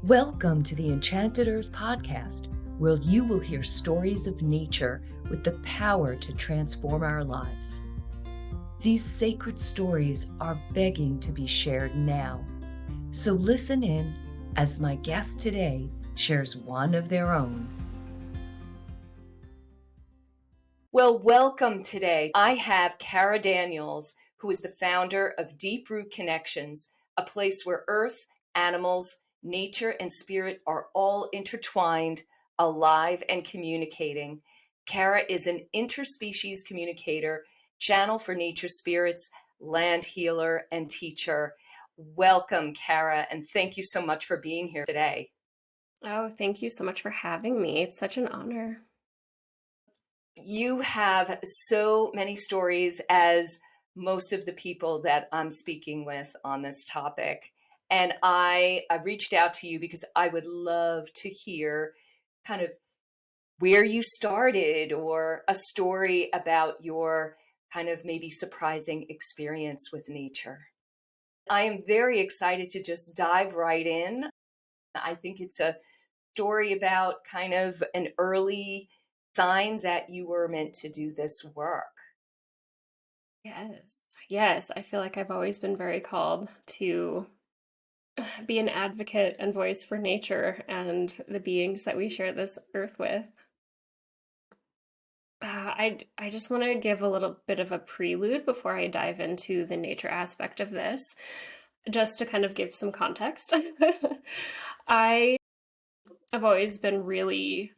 Welcome to the Enchanted Earth podcast, where you will hear stories of nature with the power to transform our lives. These sacred stories are begging to be shared now. So listen in as my guest today shares one of their own. Well, welcome today. I have Kara Daniels, who is the founder of Deep Root Connections, a place where earth, animals, nature, and spirit are all intertwined, alive, and communicating. Kara is an interspecies communicator, channel for nature spirits, land healer, and teacher. Welcome, Kara, and thank you so much for being here today. Oh, thank you so much for having me. It's such an honor. You have so many stories, as most of the people that I'm speaking with on this topic. And I reached out to you because I would love to hear kind of where you started, or a story about your kind of maybe surprising experience with nature. I am very excited to just dive right in. I think it's a story about kind of an early sign that you were meant to do this work. Yes. I feel like I've always been very called to be an advocate and voice for nature and the beings that we share this earth with. I just want to give a little bit of a prelude before I dive into the nature aspect of this, just to kind of give some context. I have always been really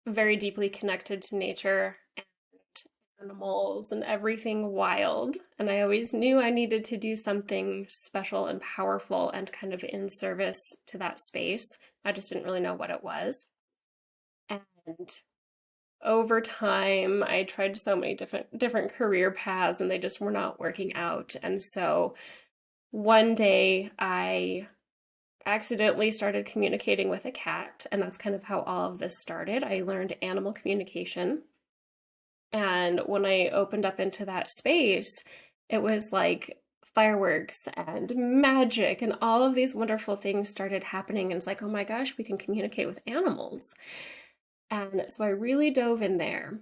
very deeply connected to nature and animals and everything wild. And I always knew I needed to do something special and powerful and kind of in service to that space. I just didn't really know what it was. And over time, I tried so many different career paths and they just were not working out. And so one day I accidentally started communicating with a cat, and that's kind of how all of this started. I learned animal communication. And when I opened up into that space, it was like fireworks and magic, and all of these wonderful things started happening. And it's like, oh my gosh, we can communicate with animals. And so I really dove in there.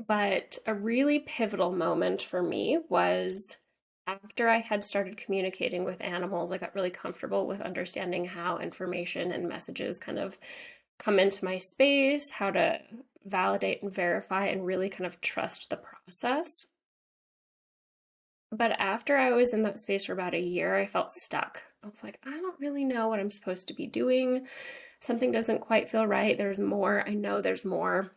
But a really pivotal moment for me was after I had started communicating with animals. I got really comfortable with understanding how information and messages kind of come into my space, how to validate and verify, and really kind of trust the process. But after I was in that space for about a year, I felt stuck. I was like, I don't really know what I'm supposed to be doing. Something doesn't quite feel right. There's more. I know there's more.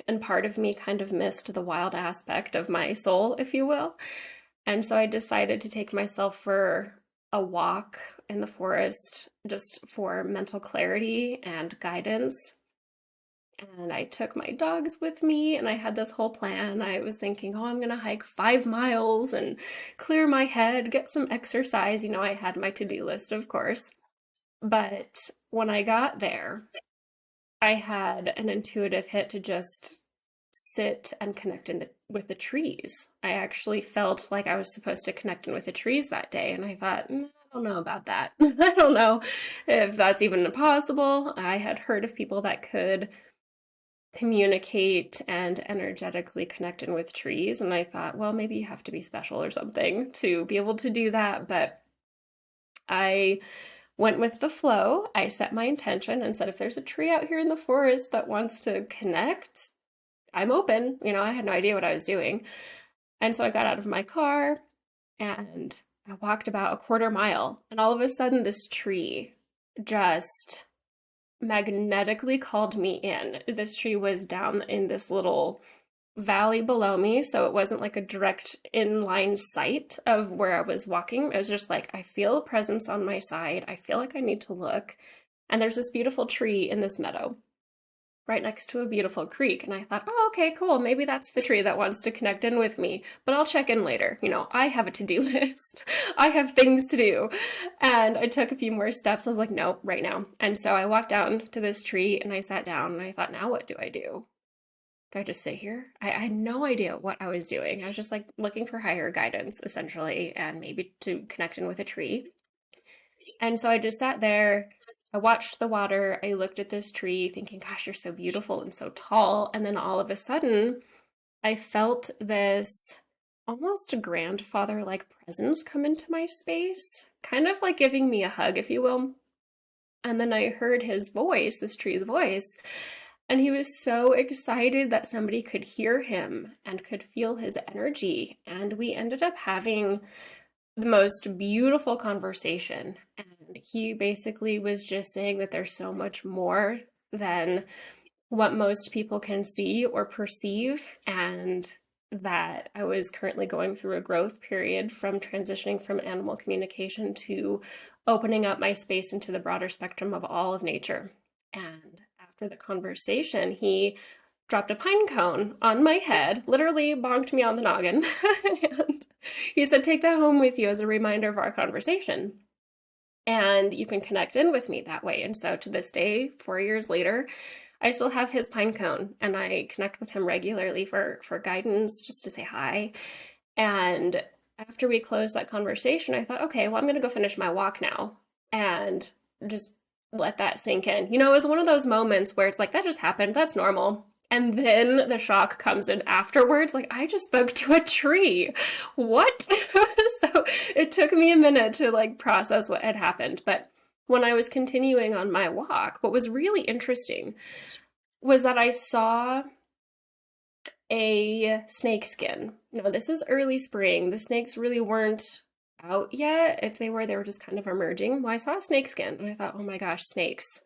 And part of me kind of missed the wild aspect of my soul, if you will. And so I decided to take myself for a walk in the forest just for mental clarity and guidance. And I took my dogs with me, and I had this whole plan. I was thinking, oh, I'm going to hike 5 miles and clear my head, get some exercise. You know, I had my to-do list, of course. But when I got there, I had an intuitive hit to just sit and connect with the trees. I actually felt like I was supposed to connect in with the trees that day. And I thought, I don't know about that. I don't know if that's even possible. I had heard of people that could communicate and energetically connect in with trees. And I thought, well, maybe you have to be special or something to be able to do that. But I went with the flow. I set my intention and said, if there's a tree out here in the forest that wants to connect, I'm open. You know, I had no idea what I was doing. And so I got out of my car and I walked about a 1/4 mile. And all of a sudden, this tree just magnetically called me in. This tree was down in this little valley below me, so it wasn't like a direct inline sight of where I was walking. It was just like, I feel a presence on my side. I feel like I need to look. And there's this beautiful tree in this meadow right next to a beautiful creek. And I thought, oh, okay, cool. Maybe that's the tree that wants to connect in with me, but I'll check in later. You know, I have a to-do list. I have things to do. And I took a few more steps. I was like, nope, right now. And so I walked down to this tree and I sat down and I thought, now what do I do? Do I just sit here? I had no idea what I was doing. I was just like looking for higher guidance, essentially, and maybe to connect in with a tree. And so I just sat there I watched the water. I looked at this tree thinking, gosh, you're so beautiful and so tall. And then all of a sudden, I felt this almost grandfather like presence come into my space, kind of like giving me a hug, if you will. And then I heard his voice, this tree's voice, and he was so excited that somebody could hear him and could feel his energy. And we ended up having the most beautiful conversation. And he basically was just saying that there's so much more than what most people can see or perceive, and that I was currently going through a growth period from transitioning from animal communication to opening up my space into the broader spectrum of all of nature. And after the conversation, he dropped a pine cone on my head, literally bonked me on the noggin. And he said, take that home with you as a reminder of our conversation. And you can connect in with me that way. And so to this day, 4 years later, I still have his pine cone and I connect with him regularly for guidance, just to say hi. And after we closed that conversation, I thought, okay, well, I'm going to go finish my walk now and just let that sink in. You know, it was one of those moments where it's like, that just happened. That's normal. And then the shock comes in afterwards. Like, I just spoke to a tree. What? So it took me a minute to like process what had happened. But when I was continuing on my walk, what was really interesting was that I saw a snake skin. Now, this is early spring. The snakes really weren't out yet. If they were just kind of emerging. Well, I saw a snake skin and I thought, oh my gosh, snakes.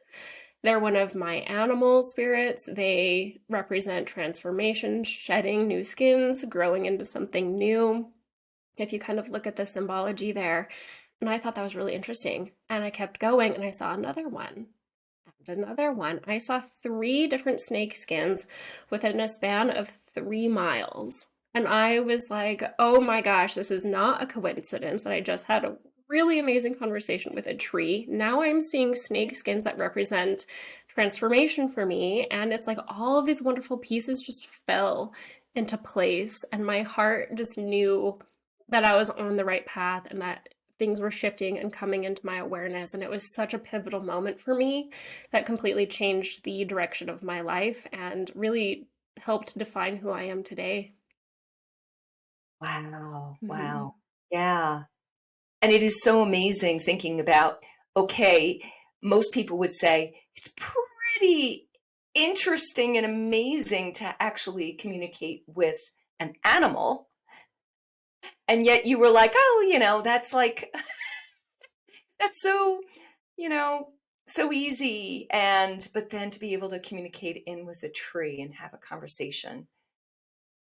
They're one of my animal spirits. They represent transformation, shedding new skins, growing into something new. If you kind of look at the symbology there. And I thought that was really interesting. And I kept going and I saw another one and another one. I saw 3 different snake skins within a span of 3 miles. And I was like, oh my gosh, this is not a coincidence that I just had a really amazing conversation with a tree. Now I'm seeing snake skins that represent transformation for me. And it's like all of these wonderful pieces just fell into place. And my heart just knew that I was on the right path and that things were shifting and coming into my awareness. And it was such a pivotal moment for me that completely changed the direction of my life and really helped define who I am today. Wow. Mm-hmm. Wow. Yeah. And it is so amazing thinking about, okay, most people would say it's pretty interesting and amazing to actually communicate with an animal. And yet you were like, oh, that's like, that's so, you know, so easy. But then to be able to communicate in with a tree and have a conversation,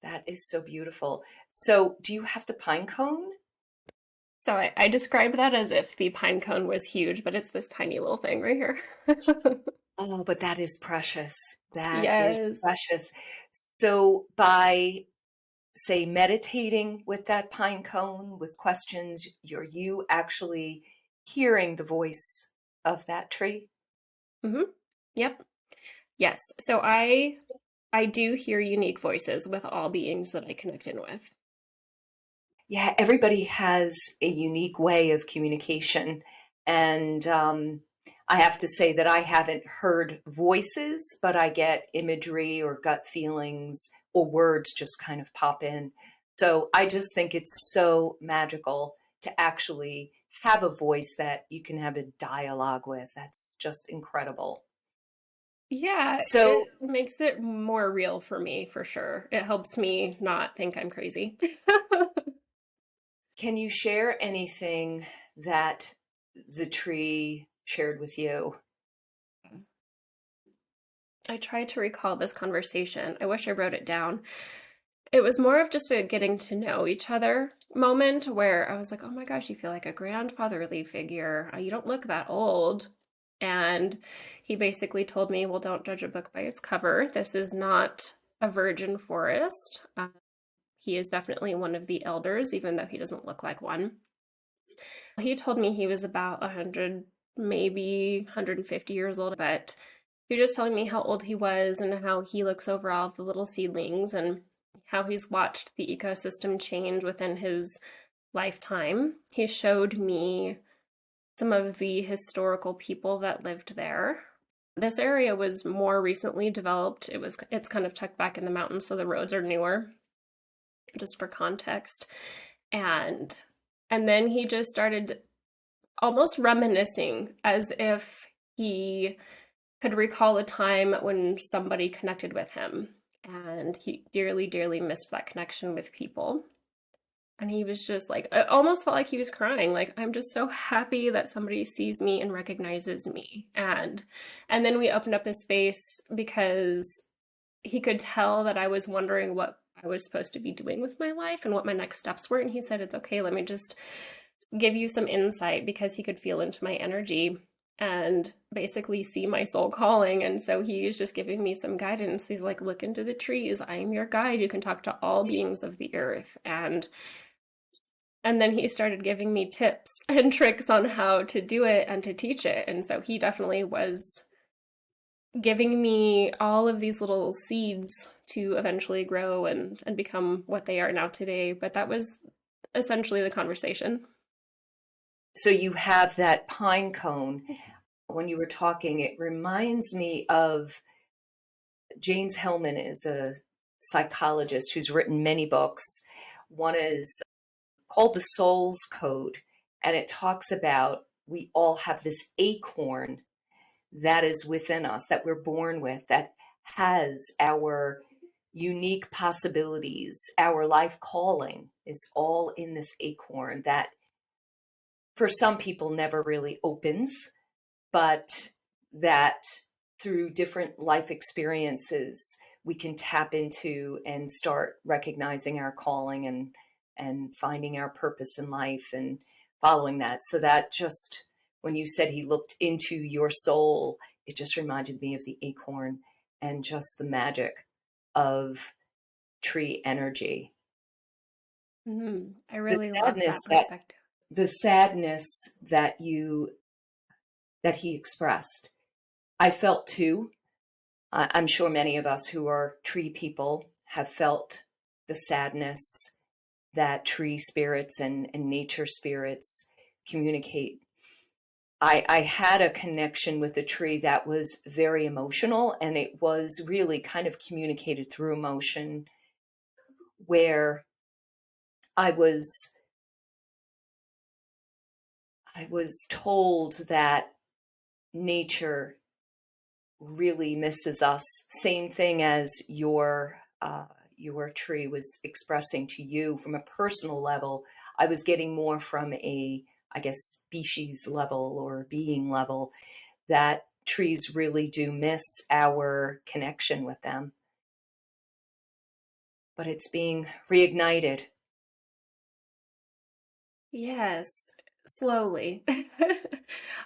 that is so beautiful. So do you have the pine cone? So I described that as if the pine cone was huge, but it's this tiny little thing right here. Oh, but that is precious. That is Yes. precious. So by, say, meditating with that pine cone with questions, you're you actually hearing the voice of that tree? Mm-hmm. Yep. Yes. So I do hear unique voices with all beings that I connect in with. Yeah, everybody has a unique way of communication. And I have to say that I haven't heard voices, but I get imagery or gut feelings or words just kind of pop in. So I just think it's so magical to actually have a voice that you can have a dialogue with. That's just incredible. Yeah, So, it makes it more real for me for sure. It helps me not think I'm crazy. can you share anything that the tree shared with you? I tried to recall this conversation. I wish I wrote it down. It was more of just a getting to know each other moment where I was like, oh my gosh, you feel like a grandfatherly figure. You don't look that old. And he basically told me, well, don't judge a book by its cover. This is not a virgin forest. He is definitely one of the elders, even though he doesn't look like one. He told me he was about 100, maybe 150 years old, but he was just telling me how old he was and how he looks over all of the little seedlings and how he's watched the ecosystem change within his lifetime. He showed me some of the historical people that lived there. This area was more recently developed. It's kind of tucked back in the mountains, so the roads are newer, just for context. And and then he just started almost reminiscing as if he could recall a time when somebody connected with him, and he dearly, dearly missed that connection with people. And he was just like, it almost felt like he was crying. Like, I'm just so happy that somebody sees me and recognizes me. And then we opened up this space because he could tell that I was wondering what I was supposed to be doing with my life and what my next steps were. And he said, it's okay, let me just give you some insight, because he could feel into my energy and basically see my soul calling. And so he's just giving me some guidance. He's like, look into the trees. I am your guide. You can talk to all beings of the earth. And then he started giving me tips and tricks on how to do it and to teach it. And so he definitely was giving me all of these little seeds to eventually grow and become what they are now today. But that was essentially the conversation. So you have that pine cone. When you were talking, it reminds me of James Hillman is a psychologist who's written many books. One is called The Soul's Code, and it talks about we all have this acorn that is within us, that we're born with, that has our unique possibilities. Our life calling is all in this acorn that for some people never really opens, but that through different life experiences we can tap into and start recognizing our calling and finding our purpose in life and following that. So that just when you said he looked into your soul, it just reminded me of the acorn and just the magic of tree energy. I The really love sadness that that perspective. the sadness that he expressed, I felt too. I'm sure many of us who are tree people have felt the sadness that tree spirits and nature spirits communicate. I had a connection with a tree that was very emotional, and it was really kind of communicated through emotion, where I was I was told that nature really misses us. Same thing as your tree was expressing to you from a personal level. I was getting more from a, I guess, species level or being level, that trees really do miss our connection with them. But it's being reignited. Yes, slowly.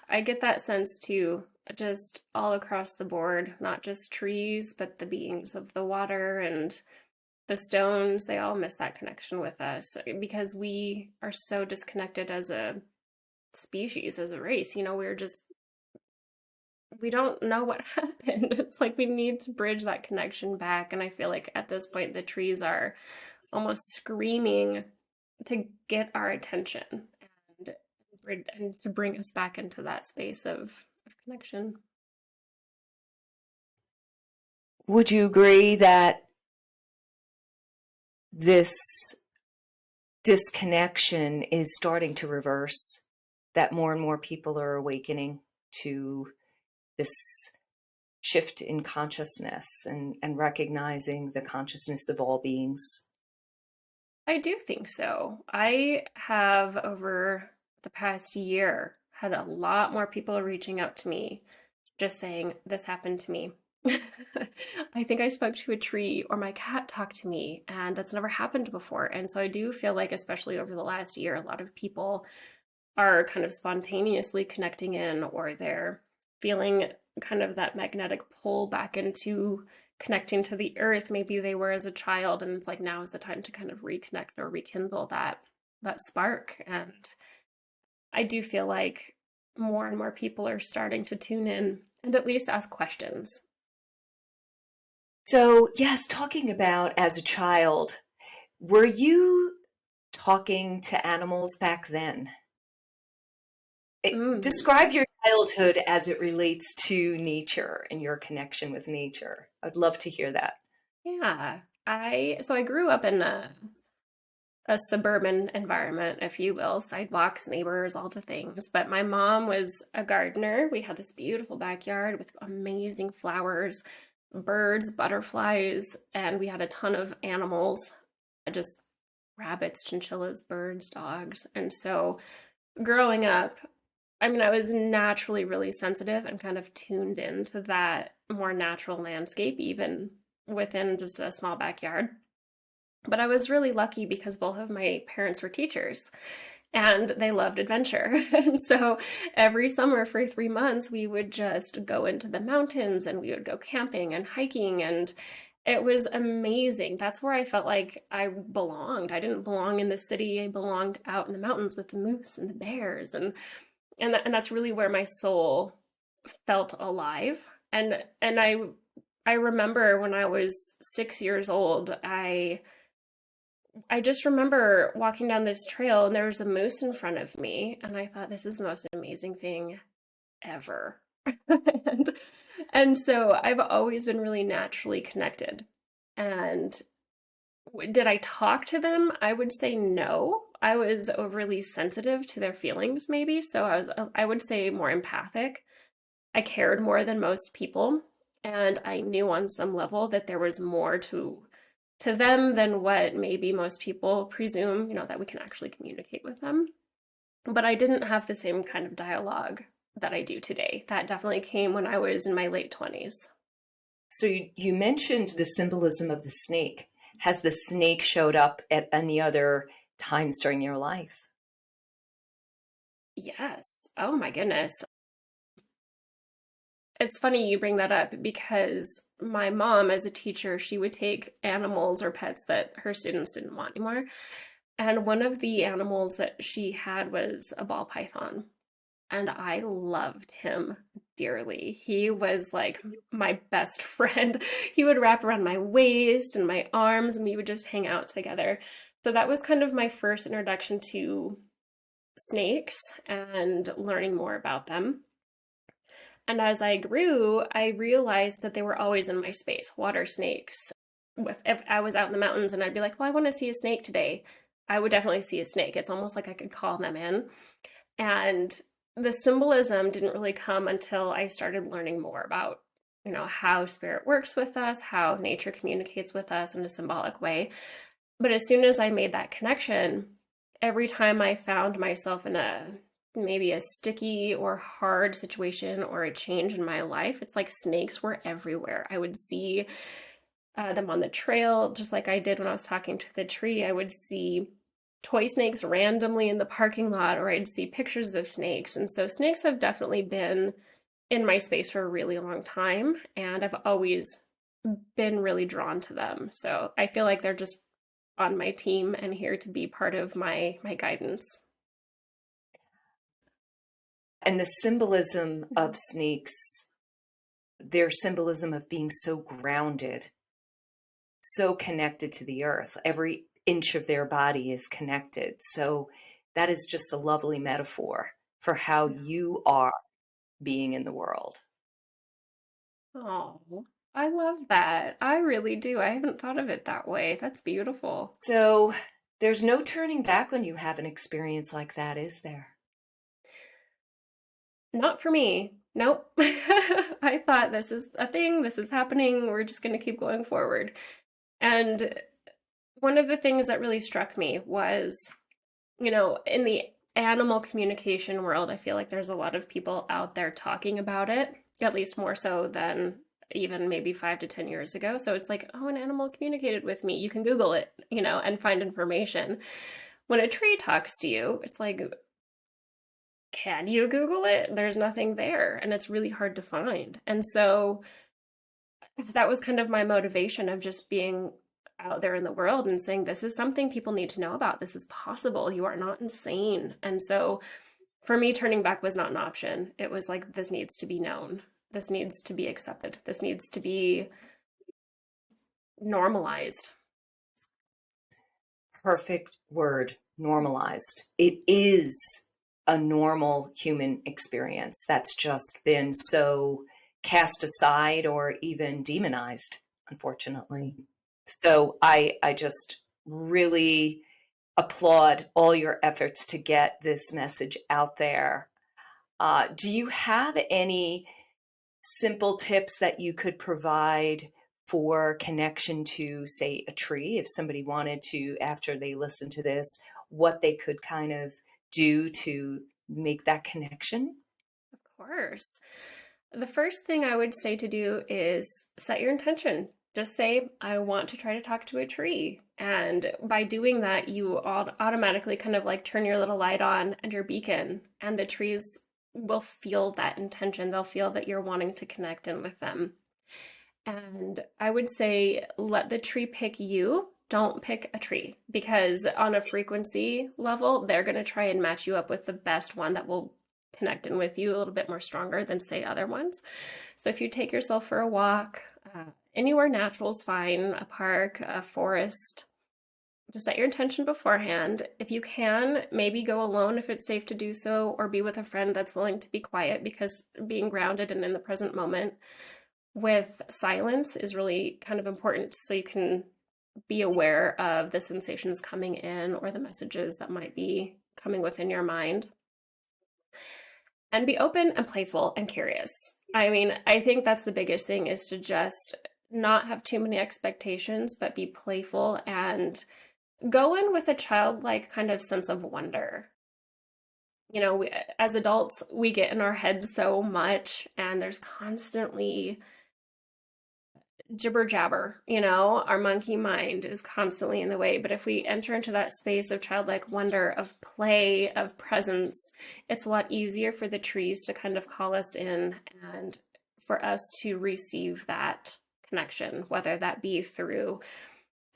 I get that sense too, just all across the board, not just trees, but the beings of the water and the stones. They all miss that connection with us because we are so disconnected as a species, as a race. We don't know what happened. It's like we need to bridge that connection back. And I feel like at this point, the trees are almost screaming to get our attention and and to bring us back into that space of connection. Would you agree that this disconnection is starting to reverse, that more and more people are awakening to this shift in consciousness and recognizing the consciousness of all beings? I do think so. I have, over the past year, had a lot more people reaching out to me just saying, this happened to me. I think I spoke to a tree, or my cat talked to me, and that's never happened before. And so I do feel like, especially over the last year, a lot of people are kind of spontaneously connecting in, or they're feeling kind of that magnetic pull back into connecting to the earth. Maybe they were as a child, and it's like now is the time to kind of reconnect or rekindle that spark. And I do feel like more and more people are starting to tune in and at least ask questions. So, yes, talking about as a child, were you talking to animals back then? Mm, Describe your childhood as it relates to nature and your connection with nature. I'd love to hear that. yeah. I grew up in a suburban environment, if you will, sidewalks, neighbors, all the things. But my mom was a gardener. We had this beautiful backyard with amazing flowers, birds, butterflies, and we had a ton of animals, just rabbits, chinchillas, birds, dogs. And so growing up, I mean, I was naturally really sensitive and kind of tuned into that more natural landscape, even within just a small backyard. But I was really lucky because both of my parents were teachers and they loved adventure. And so every summer for 3 months, we would just go into the mountains and we would go camping and hiking. And it was amazing. That's where I felt like I belonged. I didn't belong in the city. I belonged out in the mountains with the moose and the bears. And that's really where my soul felt alive. And I remember when I was 6 years old, I just remember walking down this trail and there was a moose in front of me, and I thought this is the most amazing thing ever. and, and so I've always been really naturally connected. And did I talk to them? I would say no. I was overly sensitive to their feelings, maybe. So I would say more empathic. I cared more than most people, and I knew on some level that there was more to them than what maybe most people presume, that we can actually communicate with them. But I didn't have the same kind of dialogue that I do today. That definitely came when I was in my late 20s. So you mentioned the symbolism of the snake. Has the snake showed up at any other times during your life? Yes. Oh my goodness. It's funny you bring that up because my mom, as a teacher, she would take animals or pets that her students didn't want anymore. And one of the animals that she had was a ball python. And I loved him dearly. He was like my best friend. He would wrap around my waist and my arms, and we would just hang out together. So that was kind of my first introduction to snakes and learning more about them. And as I grew, I realized that they were always in my space, water snakes. If I was out in the mountains and I'd be like, well, I want to see a snake today, I would definitely see a snake. It's almost like I could call them in. And the symbolism didn't really come until I started learning more about, how spirit works with us, how nature communicates with us in a symbolic way. But as soon as I made that connection, every time I found myself in maybe a sticky or hard situation or a change in my life, it's like snakes were everywhere. I would see them on the trail, just like I did when I was talking to the tree. I would see toy snakes randomly in the parking lot, or I'd see pictures of snakes. And so snakes have definitely been in my space for a really long time, and I've always been really drawn to them. So I feel like they're just on my team and here to be part of my guidance. And the symbolism of snakes, their symbolism of being so grounded, so connected to the earth. Every inch of their body is connected. So that is just a lovely metaphor for how you are being in the world. Oh, I love that. I really do. I haven't thought of it that way. That's beautiful. So there's no turning back when you have an experience like that, is there? Not for me. Nope. I thought this is a thing, this is happening, we're just going to keep going forward. And one of the things that really struck me was, in the animal communication world, I feel like there's a lot of people out there talking about it, at least more so than even maybe 5 to 10 years ago. So it's like, oh, an animal communicated with me. You can Google it, and find information. When a tree talks to you, it's like, can you Google it? There's nothing there, and it's really hard to find. And so that was kind of my motivation of just being out there in the world and saying, this is something people need to know about. This is possible. You are not insane. And so for me, turning back was not an option. It was like, this needs to be known. This needs to be accepted. This needs to be normalized. Perfect word, normalized. It is a normal human experience that's just been so cast aside or even demonized, unfortunately. So I just really applaud all your efforts to get this message out there. Do you have any simple tips that you could provide for connection to, say, a tree? If somebody wanted to, after they listen to this, what they could kind of do to make that connection? Of course. The first thing I would say to do is set your intention. Just say, I want to try to talk to a tree. And by doing that, you automatically kind of like turn your little light on and your beacon, and the trees will feel that intention. They'll feel that you're wanting to connect in with them. And I would say, let the tree pick you. Don't pick a tree, because on a frequency level, they're going to try and match you up with the best one that will connect in with you a little bit more stronger than, say, other ones. So if you take yourself for a walk, anywhere natural is fine, a park, a forest, just set your intention beforehand. If you can, maybe go alone if it's safe to do so, or be with a friend that's willing to be quiet, because being grounded and in the present moment with silence is really kind of important, so you can be aware of the sensations coming in or the messages that might be coming within your mind. And be open and playful and curious. I mean, I think that's the biggest thing, is to just not have too many expectations, but be playful and go in with a childlike kind of sense of wonder. You know, as adults, we get in our heads so much, and there's constantly jibber jabber, you know, our monkey mind is constantly in the way. But if we enter into that space of childlike wonder, of play, of presence, it's a lot easier for the trees to kind of call us in, and for us to receive that connection, whether that be through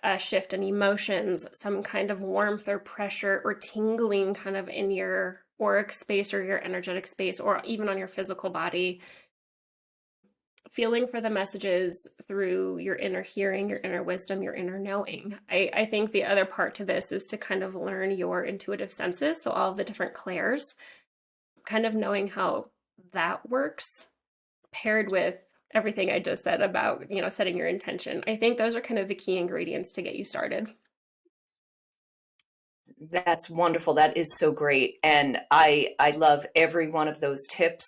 a shift in emotions, some kind of warmth or pressure or tingling kind of in your auric space or your energetic space, or even on your physical body. Feeling for the messages through your inner hearing, your inner wisdom, your inner knowing. I think the other part to this is to kind of learn your intuitive senses. So all of the different clairs, kind of knowing how that works, paired with everything I just said about, you know, setting your intention. I think those are kind of the key ingredients to get you started. That's wonderful. That is so great. And I love every one of those tips.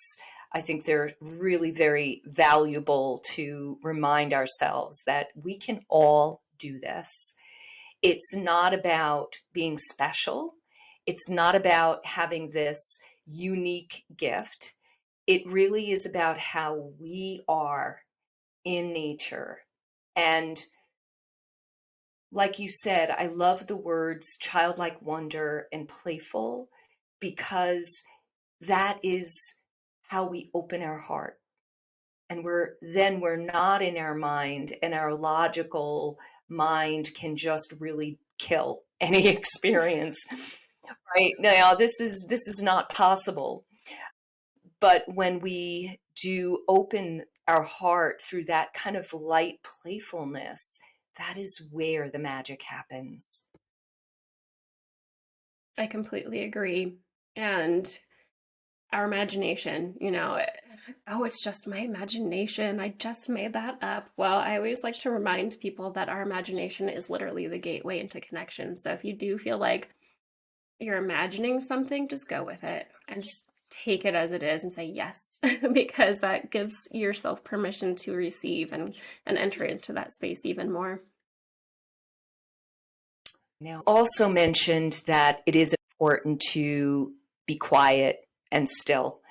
I think they're really very valuable to remind ourselves that we can all do this. It's not about being special. It's not about having this unique gift. It really is about how we are in nature. And like you said, I love the words childlike wonder and playful, because that is how we open our heart. And we're not in our mind, and our logical mind can just really kill any experience. Right now, this is not possible. But when we do open our heart through that kind of light playfulness, that is where the magic happens. I completely agree. And our imagination, you know, oh, it's just my imagination. I just made that up. Well, I always like to remind people that our imagination is literally the gateway into connection. So if you do feel like you're imagining something, just go with it and just take it as it is and say yes, because that gives yourself permission to receive and enter into that space even more. Now, also mentioned that it is important to be quiet and still,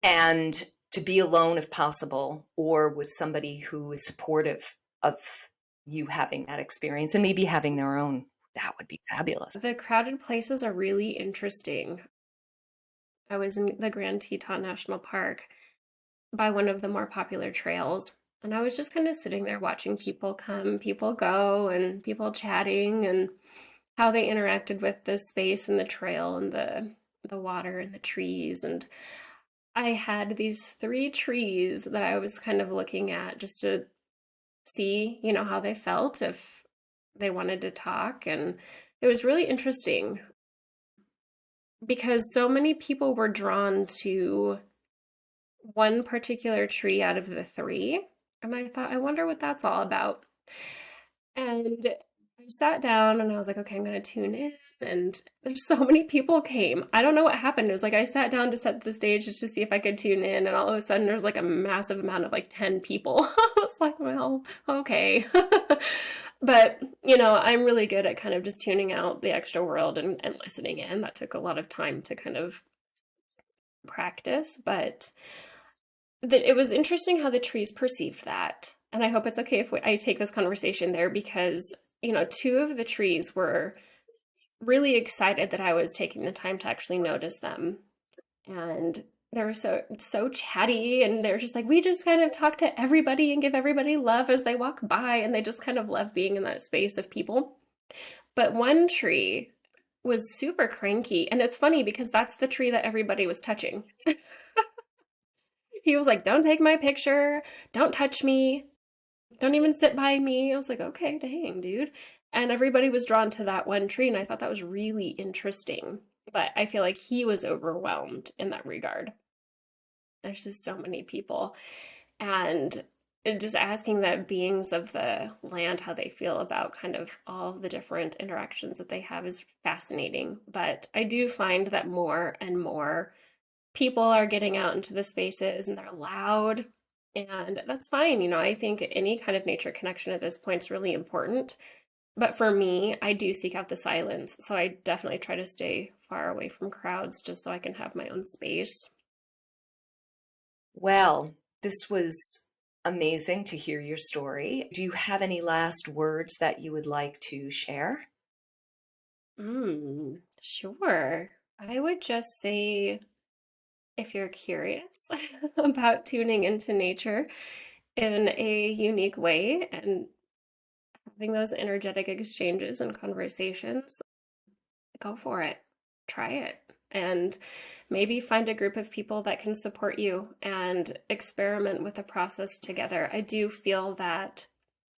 and to be alone if possible, or with somebody who is supportive of you having that experience and maybe having their own. That would be fabulous. The crowded places are really interesting. I was in the Grand Teton National Park by one of the more popular trails, and I was just kind of sitting there watching people come, people go, and people chatting, and how they interacted with the space and the trail and the water and the trees. And I had these three trees that I was kind of looking at just to see, you know, how they felt, if they wanted to talk. And it was really interesting. because so many people were drawn to one particular tree out of the three. And I thought, I wonder what that's all about. And I sat down and I was like, okay, I'm going to tune in. And there's so many people came. I don't know what happened. It was like I sat down to set the stage just to see if I could tune in. And all of a sudden, there's like a massive amount of like 10 people. I was like, well, okay. But, I'm really good at kind of just tuning out the extra world and listening in. That took a lot of time to kind of practice. But it was interesting how the trees perceived that. And I hope it's okay if I take this conversation there because, two of the trees were really excited that I was taking the time to actually notice them. And they were so chatty, and they're just like, we just kind of talk to everybody and give everybody love as they walk by, and they just kind of love being in that space of people. But one tree was super cranky, and it's funny because that's the tree that everybody was touching. He was like, don't take my picture, don't touch me, don't even sit by me. I was like, okay, dang, dude. And everybody was drawn to that one tree, and I thought that was really interesting. But I feel like he was overwhelmed in that regard. There's just so many people. And just asking the beings of the land how they feel about kind of all the different interactions that they have is fascinating. But I do find that more and more people are getting out into the spaces and they're loud, and that's fine. I think any kind of nature connection at this point is really important. But for me, I do seek out the silence. So I definitely try to stay far away from crowds just so I can have my own space. Well, this was amazing to hear your story. Do you have any last words that you would like to share? Sure. I would just say, if you're curious about tuning into nature in a unique way and having those energetic exchanges and conversations, go for it. Try it. And maybe find a group of people that can support you and experiment with the process together. I do feel that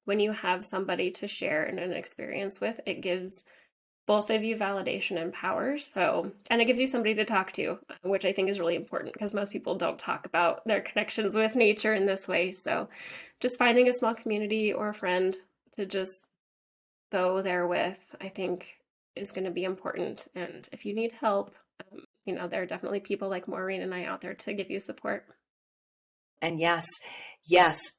when you have somebody to share an experience with, it gives both of you validation and power. And it gives you somebody to talk to, which I think is really important because most people don't talk about their connections with nature in this way. So just finding a small community or a friend to just go there with, I think is going to be important. And if you need help, there are definitely people like Maureen and I out there to give you support. And yes,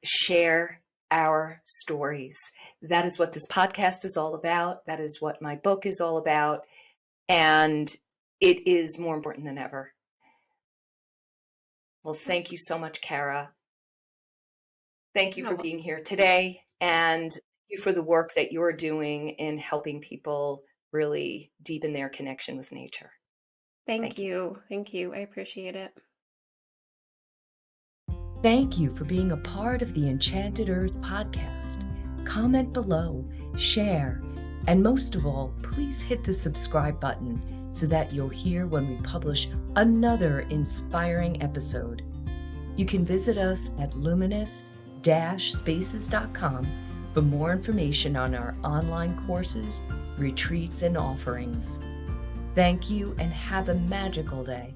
share our stories. That is what this podcast is all about. That is what my book is all about. And it is more important than ever. Well, thank you so much, Kara. Thank you for being here today. And thank you for the work that you're doing in helping people really deepen their connection with nature. Thank you. Thank you. I appreciate it. Thank you for being a part of the Enchanted Earth podcast. Comment below, share, and most of all, please hit the subscribe button so that you'll hear when we publish another inspiring episode. You can visit us at luminous-spaces.com for more information on our online courses, retreats, and offerings. Thank you and have a magical day.